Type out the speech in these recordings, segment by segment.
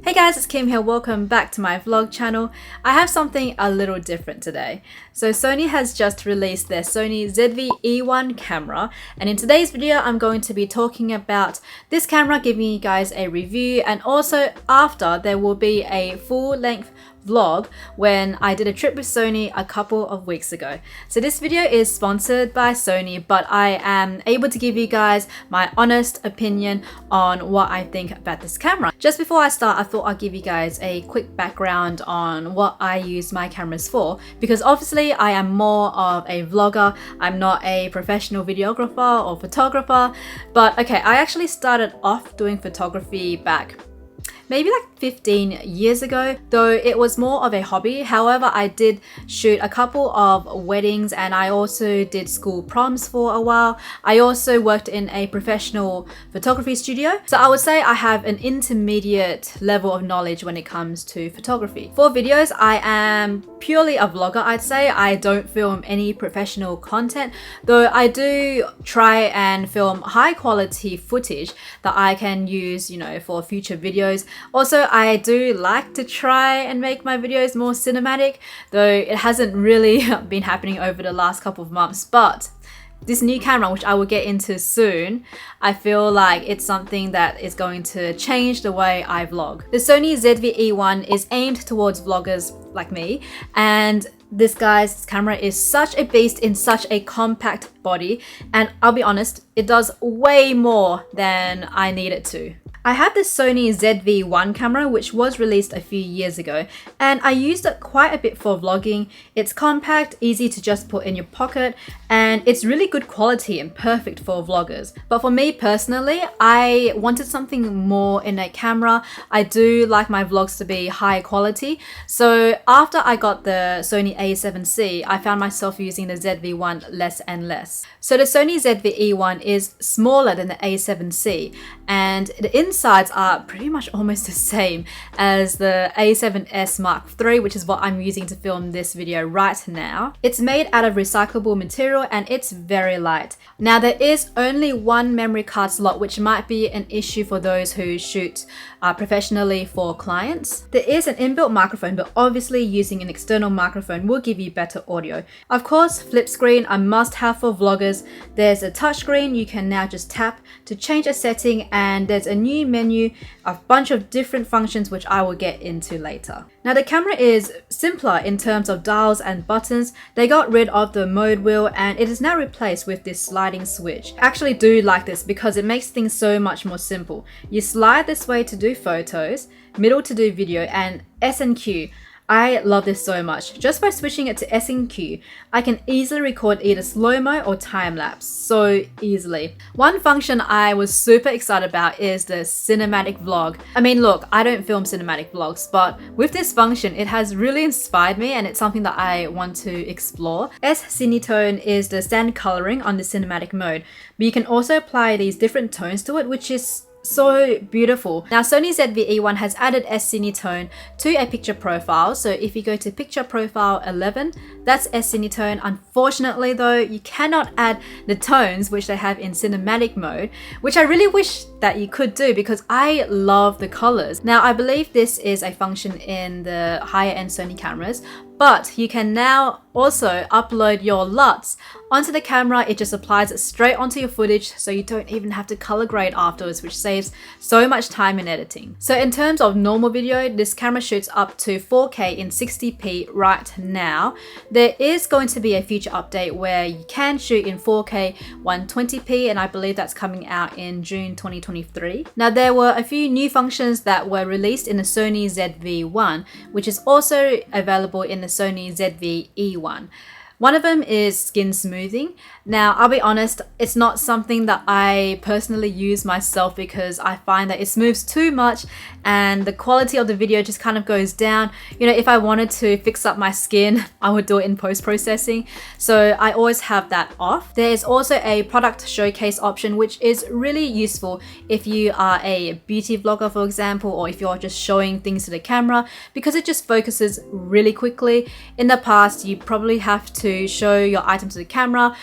Hey guys, it's Kim here. Welcome back to my vlog channel. I have something a little different today. So Sony has just released their Sony ZV-E1 camera, and in today's video I'm going to be talking about this camera, giving you guys a review, and also after there will be a full-length vlog when I did a trip with Sony a couple of weeks ago. So this video is sponsored by Sony, but I am able to give you guys my honest opinion on what I think about this camera. Just before I start, I thought I'd give you guys a quick background on what I use my cameras for, because obviously I am more of a vlogger. I'm not a professional videographer or photographer, but okay, I actually started off doing photography back maybe like 15 years ago, though it was more of a hobby. However, I did shoot a couple of weddings and I also did school proms for a while. I also worked in a professional photography studio. So I would say I have an intermediate level of knowledge when it comes to photography. For videos, I am purely a vlogger, I'd say. I don't film any professional content, though I do try and film high quality footage that I can use, for future videos. Also, I do like to try and make my videos more cinematic, though it hasn't really been happening over the last couple of months. But this new camera, which I will get into soon, I feel like it's something that is going to change the way I vlog. The Sony ZV-E1 is aimed towards vloggers like me, and this camera is such a beast in such a compact body, and I'll be honest, it does way more than I need it to. I have this Sony ZV-E1 camera, which was released a few years ago, and I used it quite a bit for vlogging. It's compact, easy to just put in your pocket, and it's really good quality and perfect for vloggers. But for me personally, I wanted something more in a camera. I do like my vlogs to be high quality. So after I got the Sony A7C, I found myself using the ZV-1 less and less. So the Sony ZV-E1 is smaller than the A7C, and the insides are pretty much almost the same as the A7S Mark III, which is what I'm using to film this video right now. It's made out of recyclable material and it's very light. Now there is only one memory card slot, which might be an issue for those who shoot professionally for clients. There is an inbuilt microphone, but obviously using an external microphone will give you better audio. Of course, flip screen, a must-have for vloggers. There's a touchscreen, you can now just tap to change a setting, and there's a new menu, a bunch of different functions which I will get into later. Now the camera is simpler in terms of dials and buttons. They got rid of the mode wheel and it is now replaced with this sliding switch. I actually do like this because it makes things so much more simple. You slide this way to do photos, middle to do video, and S and Q. I love this so much. Just by switching it to S and Q, I can easily record either slow-mo or time-lapse, so easily. One function I was super excited about is the cinematic vlog. I mean, look, I don't film cinematic vlogs, but with this function, it has really inspired me and it's something that I want to explore. S-Cinetone is the standard coloring on the cinematic mode, but you can also apply these different tones to it, which is so beautiful. Now Sony ZV-E1 has added S-Cinetone to a picture profile. So if you go to picture profile 11, that's S-Cinetone. Unfortunately though, you cannot add the tones which they have in cinematic mode, which I really wish that you could do because I love the colors. Now I believe this is a function in the higher end Sony cameras, but you can now also upload your LUTs onto the camera. It just applies it straight onto your footage, so you don't even have to color grade afterwards, which saves so much time in editing. So in terms of normal video, this camera shoots up to 4K in 60p right now. There is going to be a future update where you can shoot in 4K 120p, and I believe that's coming out in June 2023. Now there were a few new functions that were released in the Sony ZV-1, which is also available in the Sony ZV-E1. One of them is skin smoothing. Now, I'll be honest, it's not something that I personally use myself because I find that it smooths too much and the quality of the video just kind of goes down. If I wanted to fix up my skin, I would do it in post-processing. So I always have that off. There is also a product showcase option, which is really useful if you are a beauty vlogger, for example, or if you're just showing things to the camera, because it just focuses really quickly. In the past, you probably have to show your item to the camera,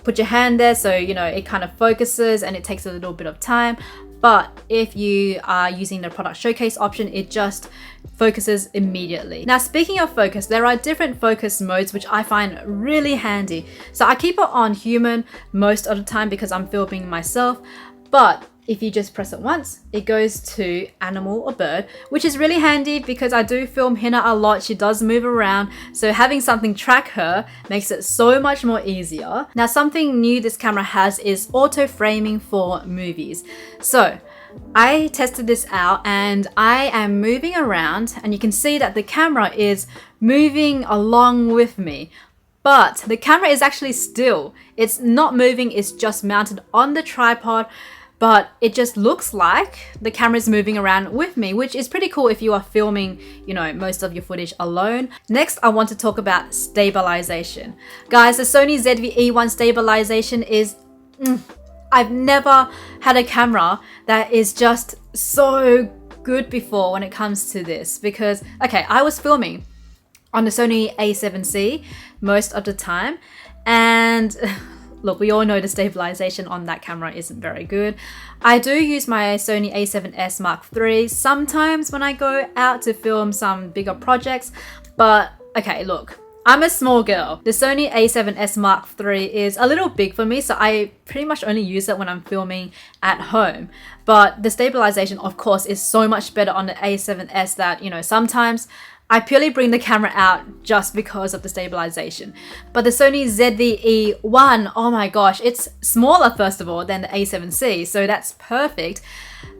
put your hand there so it kind of focuses and it takes a little bit of time. but if you are using the product showcase option, it just focuses immediately. Now, speaking of focus, there are different focus modes which I find really handy. So I keep it on human most of the time because I'm filming myself, but if you just press it once, it goes to animal or bird, which is really handy because I do film Hina a lot. She does move around, so having something track her makes it so much more easier. Now, something new this camera has is auto framing for movies. So I tested this out and I am moving around, and you can see that the camera is moving along with me. But the camera is actually still. It's not moving, it's just mounted on the tripod, but it just looks like the camera is moving around with me, which is pretty cool if you are filming, you know, most of your footage alone. Next, I want to talk about stabilization. Guys, the Sony ZV-E1 stabilization is... I've never had a camera that is just so good before when it comes to this, because, okay, I was filming on the Sony A7C most of the time, and look, we all know the stabilization on that camera isn't very good. I do use my Sony A7S Mark III sometimes when I go out to film some bigger projects, but okay, look, I'm a small girl. The Sony A7S Mark III is a little big for me, so I pretty much only use it when I'm filming at home. But the stabilization, of course, is so much better on the A7S that, you know, sometimes I purely bring the camera out just because of the stabilization. But the Sony ZV-E1, oh my gosh, it's smaller first of all than the A7C, so that's perfect.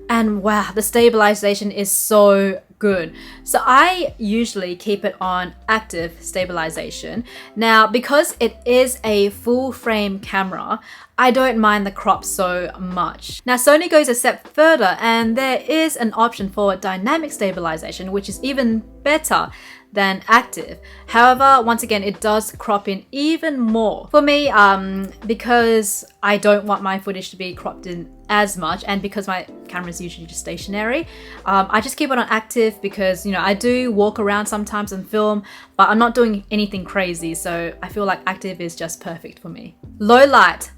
And wow, the stabilization is so good. So I usually keep it on active stabilization. Now, because it is a full frame camera, I don't mind the crop so much. Now, Sony goes a step further and there is an option for dynamic stabilization, which is even better than active. However, once again, it does crop in even more. For me, because I don't want my footage to be cropped in as much, and because my camera is usually just stationary, I just keep it on active because, you know, I do walk around sometimes and film, but I'm not doing anything crazy, so I feel like active is just perfect for me. Low light.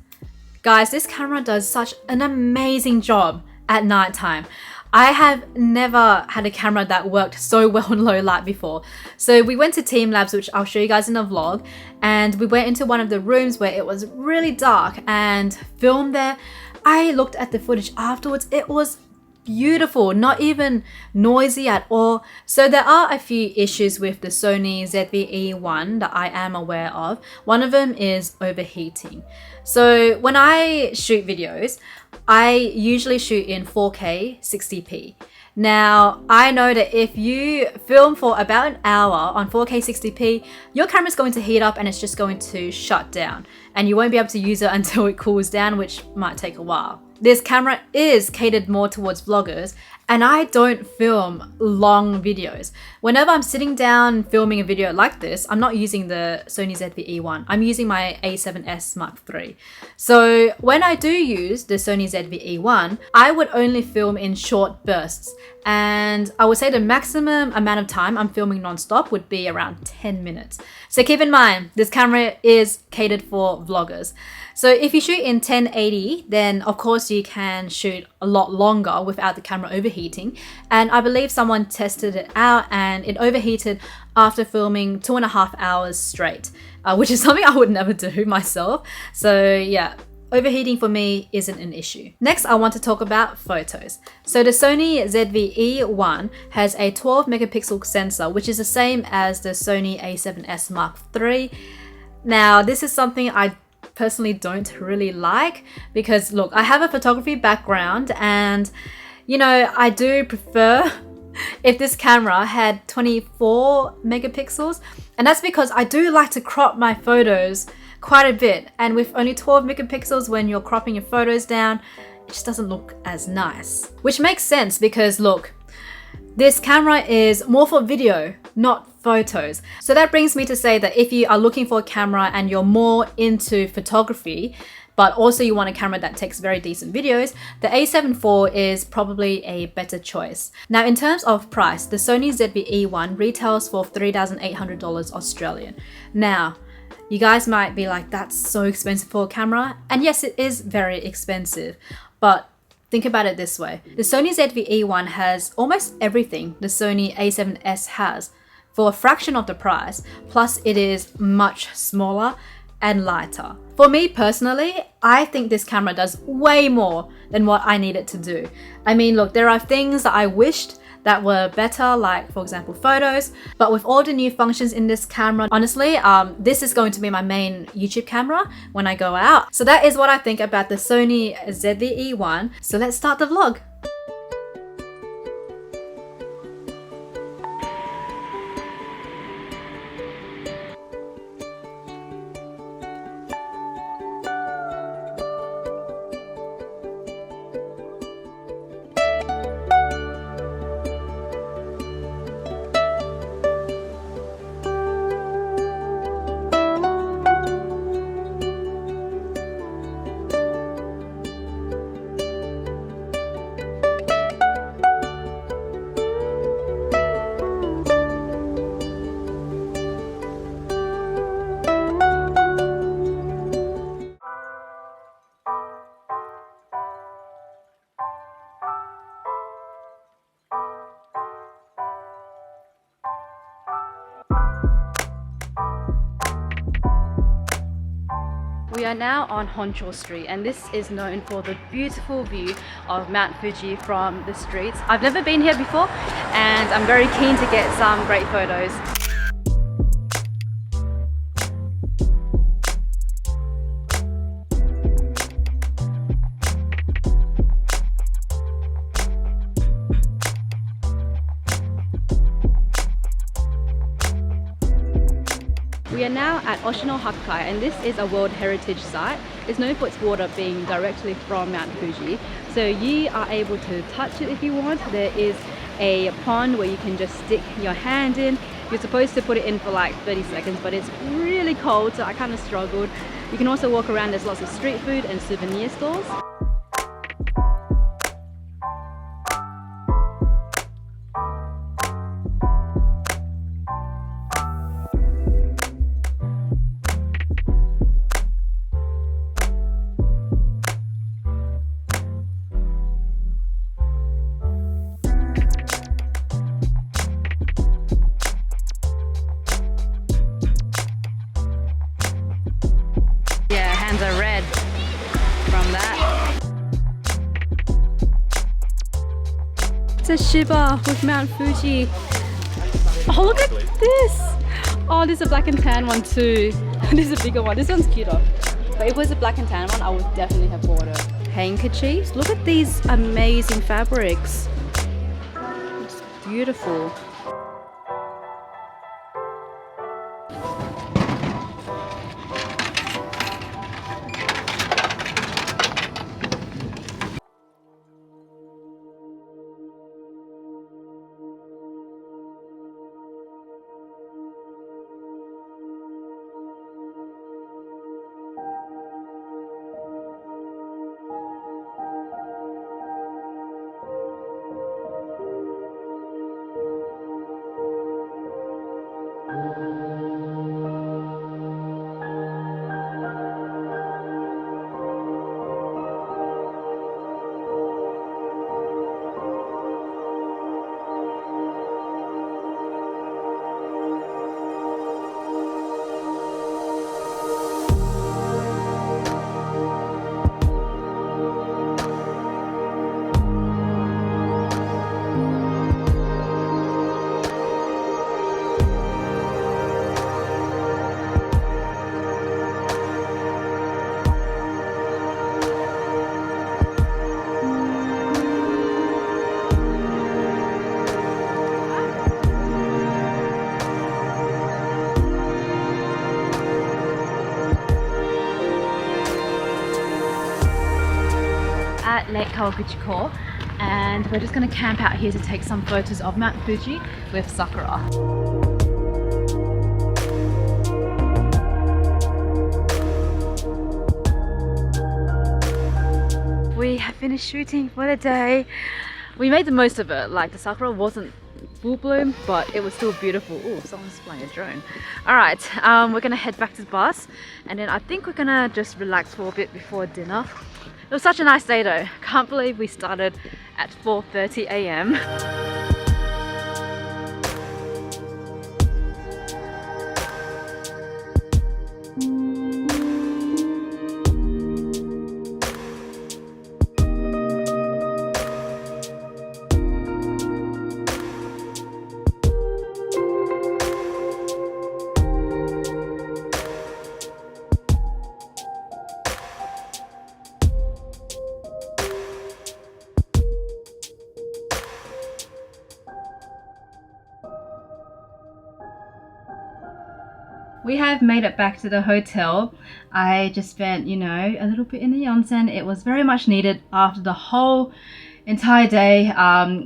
Guys, this camera does such an amazing job at nighttime. I have never had a camera that worked so well in low light before. So we went to Team Labs, which I'll show you guys in a vlog, and we went into one of the rooms where it was really dark and filmed there. I looked at the footage afterwards. It was beautiful, not even noisy at all. So there are a few issues with the Sony ZV-E1 that I am aware of. One of them is overheating. So when I shoot videos, I usually shoot in 4K 60p. Now, I know that if you film for about an hour on 4K 60p, your camera's going to heat up and it's just going to shut down. And you won't be able to use it until it cools down, which might take a while. This camera is catered more towards vloggers, and I don't film long videos. Whenever I'm sitting down filming a video like this, I'm not using the Sony ZV-E1. I'm using my A7S Mark III. So when I do use the Sony ZV-E1, I would only film in short bursts. And I would say the maximum amount of time I'm filming non-stop would be around 10 minutes. So keep in mind, this camera is catered for vloggers. So if you shoot in 1080, then of course you can shoot a lot longer without the camera overheating. And I believe someone tested it out and it overheated after filming 2.5 hours straight, which is something I would never do myself. So yeah, overheating for me isn't an issue. Next, I want to talk about photos. So the Sony ZV-E1 has a 12 megapixel sensor, which is the same as the Sony A7S Mark III. Now, this is something I personally don't really like because look, I have a photography background and, you know, I do prefer if this camera had 24 megapixels, and that's because I do like to crop my photos quite a bit, and with only 12 megapixels when you're cropping your photos down, it just doesn't look as nice. Which makes sense because look, this camera is more for video, not photos. So that brings me to say that if you are looking for a camera and you're more into photography, but also you want a camera that takes very decent videos, the A7 IV is probably a better choice. Now, in terms of price, the Sony ZV-E1 retails for $3,800 Australian. Now, you guys might be like, that's so expensive for a camera. And yes, it is very expensive, but Think about it this way. The Sony ZV-E1 has almost everything the Sony A7S has for a fraction of the price, plus it is much smaller and lighter. For me personally, I think this camera does way more than what I need it to do. I mean, look, there are things that I wished that were better, like for example photos, but with all the new functions in this camera, honestly, this is going to be my main YouTube camera when I go out. So that is what I think about the Sony ZV-E1. So let's start the vlog. We are now on Honcho Street, and this is known for the beautiful view of Mount Fuji from the streets. I've never been here before and I'm very keen to get some great photos. We are now at Oshino Hakkai, and this is a World Heritage Site. It's known for its water being directly from Mount Fuji. So you are able to touch it if you want. There is a pond where you can just stick your hand in. You're supposed to put it in for like 30 seconds, but it's really cold, so I kind of struggled. You can also walk around. There's lots of street food and souvenir stores. Are red from that. It's a Shiba with Mount Fuji. Oh, look at this! Oh, there's a black and tan one too. This is a bigger one. This one's cuter. But if it was a black and tan one, I would definitely have bought it. Handkerchiefs. Look at these amazing fabrics. It's beautiful. At Lake Kawaguchiko, and we're just going to camp out here to take some photos of Mount Fuji with Sakura. We have finished shooting for the day. We made the most of it. Like, the sakura wasn't full bloom, but it was still beautiful. Oh, someone's flying a drone. All right, we're gonna head back to the bus, and then I think we're gonna just relax for a bit before dinner. It was such a nice day though. Can't believe we started at 4:30 a.m. We have made it back to the hotel. I just spent, you know, a little bit in the onsen. It was very much needed after the whole entire day.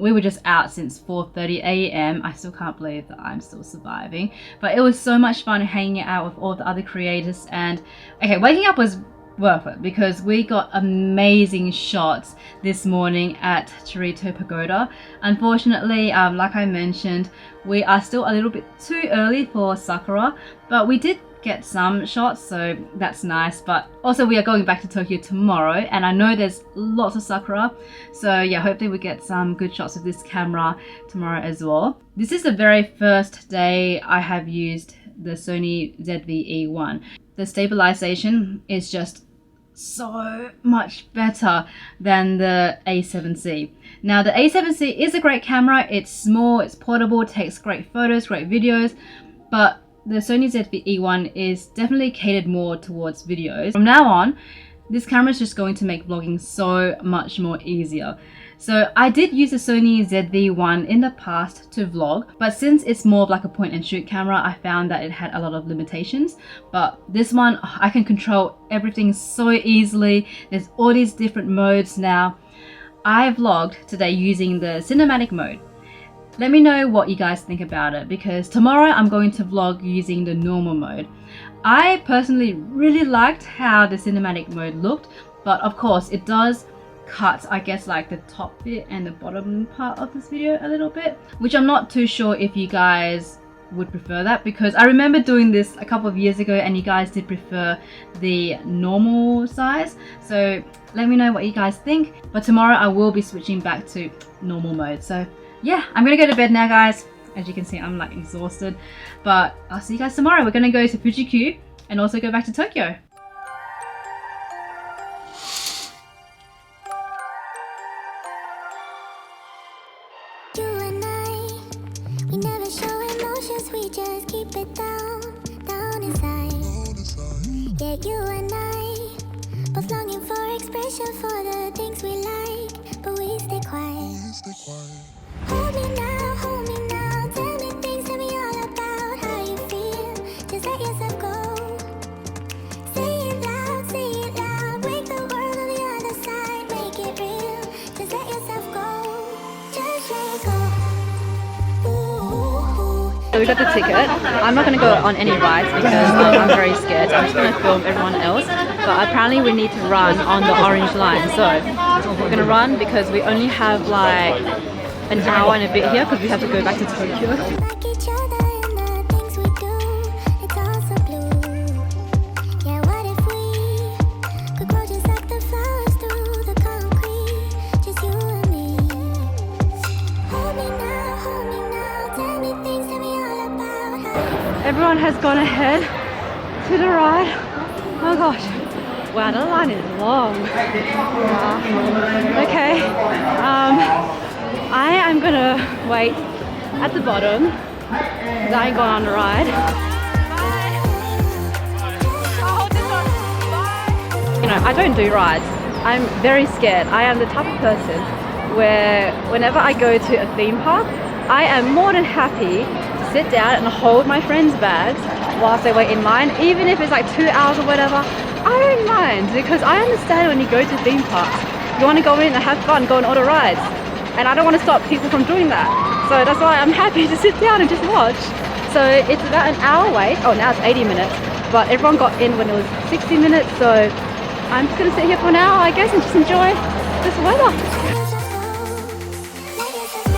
We were just out since 4:30 a.m. I still can't believe that I'm still surviving. But it was so much fun hanging out with all the other creators. And okay, waking up was worth it because we got amazing shots this morning at Chirito Pagoda. Unfortunately, like I mentioned, we are still a little bit too early for sakura, but we did get some shots, so that's nice. But also we are going back to Tokyo tomorrow, and I know there's lots of sakura, so yeah, hopefully we get some good shots with this camera tomorrow as well. This is the very first day I have used the Sony ZV-E1. The stabilization is just so much better than the A7C. Now the A7C is a great camera. It's small, it's portable, takes great photos, great videos, but the Sony ZV-E1 is definitely catered more towards videos. From now on, this camera is just going to make vlogging so much more easier. So I did use the Sony ZV-E1 in the past to vlog, but since it's more of like a point and shoot camera, I found that it had a lot of limitations. But this one, I can control everything so easily. There's all these different modes now. I vlogged today using the cinematic mode. Let me know what you guys think about it, because tomorrow I'm going to vlog using the normal mode. I personally really liked how the cinematic mode looked, but of course it does cut, I guess, like the top bit and the bottom part of this video a little bit, which I'm not too sure if you guys would prefer that, because I remember doing this a couple of years ago and you guys did prefer the normal size. So let me know what you guys think, but tomorrow I will be switching back to normal mode. So yeah, I'm gonna go to bed now, guys. As you can see, I'm like exhausted, but I'll see you guys tomorrow. We're gonna go to Fuji-Q and also go back to Tokyo. We just keep it down, down inside. Yeah, you and I, both longing for expression for the things we like, but we stay quiet. Hold me now, tell me things, tell me all about how you feel. Just let yourself go. Say it loud, break the world on the other side, make it real. Just let yourself go, just let go. So we got the ticket. I'm not going to go on any rides because I'm very scared. I'm just going to film everyone else. But apparently we need to run on the orange line. So we're going to run because we only have like an hour and a bit here because we have to go back to Tokyo. Like each other in the things we do, it's all so blue. Yeah, what if we could grow just like the flowers through the concrete, just you and me. Hold me now, tell me things, tell me all about how you feel. Everyone has gone ahead to the ride. Oh gosh. Wow, the line is long. Wow. Okay. I am gonna wait at the bottom because I ain't going on the ride. You know, I don't do rides. I'm very scared. I am the type of person where whenever I go to a theme park, I am more than happy to sit down and hold my friends' bags whilst they wait in line, even if it's like 2 hours or whatever. I don't mind, because I understand when you go to theme parks, you want to go in and have fun, go on all the rides. And I don't want to stop people from doing that. So that's why I'm happy to sit down and just watch. So it's about an hour wait. Oh, now it's 80 minutes. But everyone got in when it was 60 minutes. So I'm just going to sit here for an hour, I guess, and just enjoy this weather. Let yourself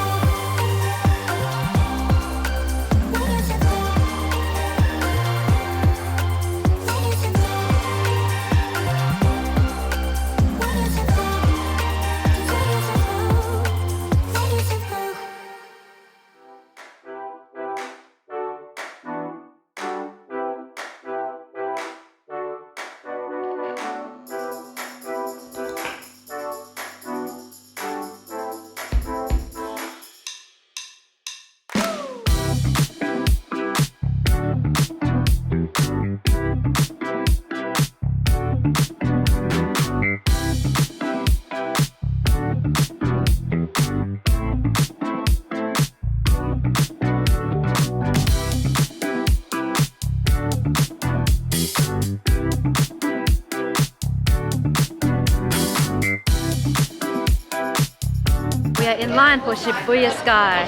in line for Shibuya Sky.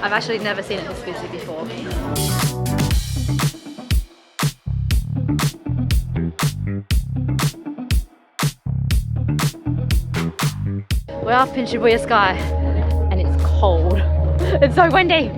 I've actually never seen it this busy before. We're up in Shibuya Sky and it's cold. It's so windy.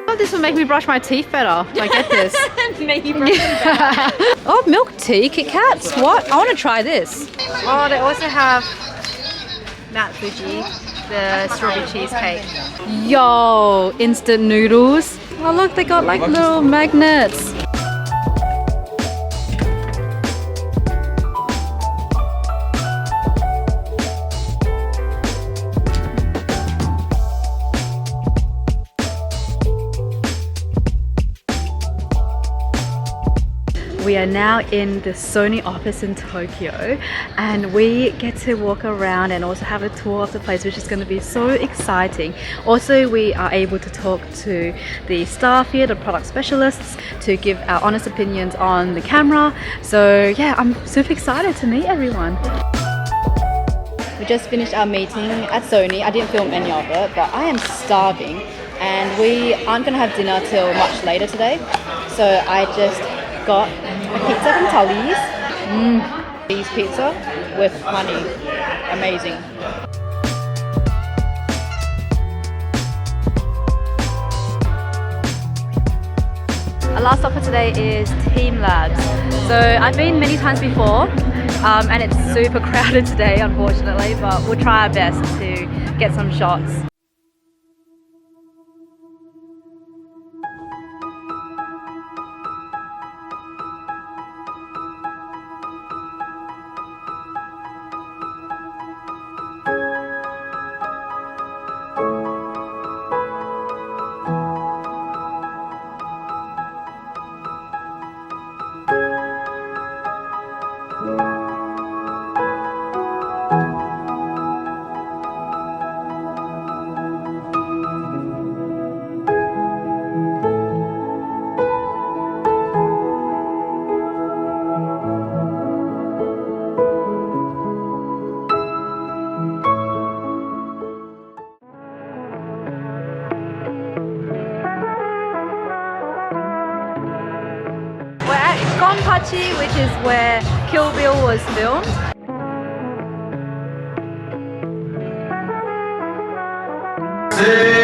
Oh, this will make me brush my teeth better if I get this. Make you brush them better. Oh, milk tea, Kit Kats. What? I want to try this. Oh, they also have Mount Fuji, the strawberry cheesecake. Yo, instant noodles. Oh look, they got like little magnets. We are now in the Sony office in Tokyo and we get to walk around and also have a tour of the place, which is going to be so exciting. Also, we are able to talk to the staff here, the product specialists, to give our honest opinions on the camera. So yeah, I'm super excited to meet everyone. We just finished our meeting at Sony. I didn't film any of it, but I am starving and we aren't going to have dinner till much later today. So I just got a pizza from Tully's. Cheese pizza with honey. Amazing. Our last stop for today is Team Labs. So I've been many times before and it's super crowded today, unfortunately, but we'll try our best to get some shots. We're at Gonpachi, which is where Kill Bill was filmed. Say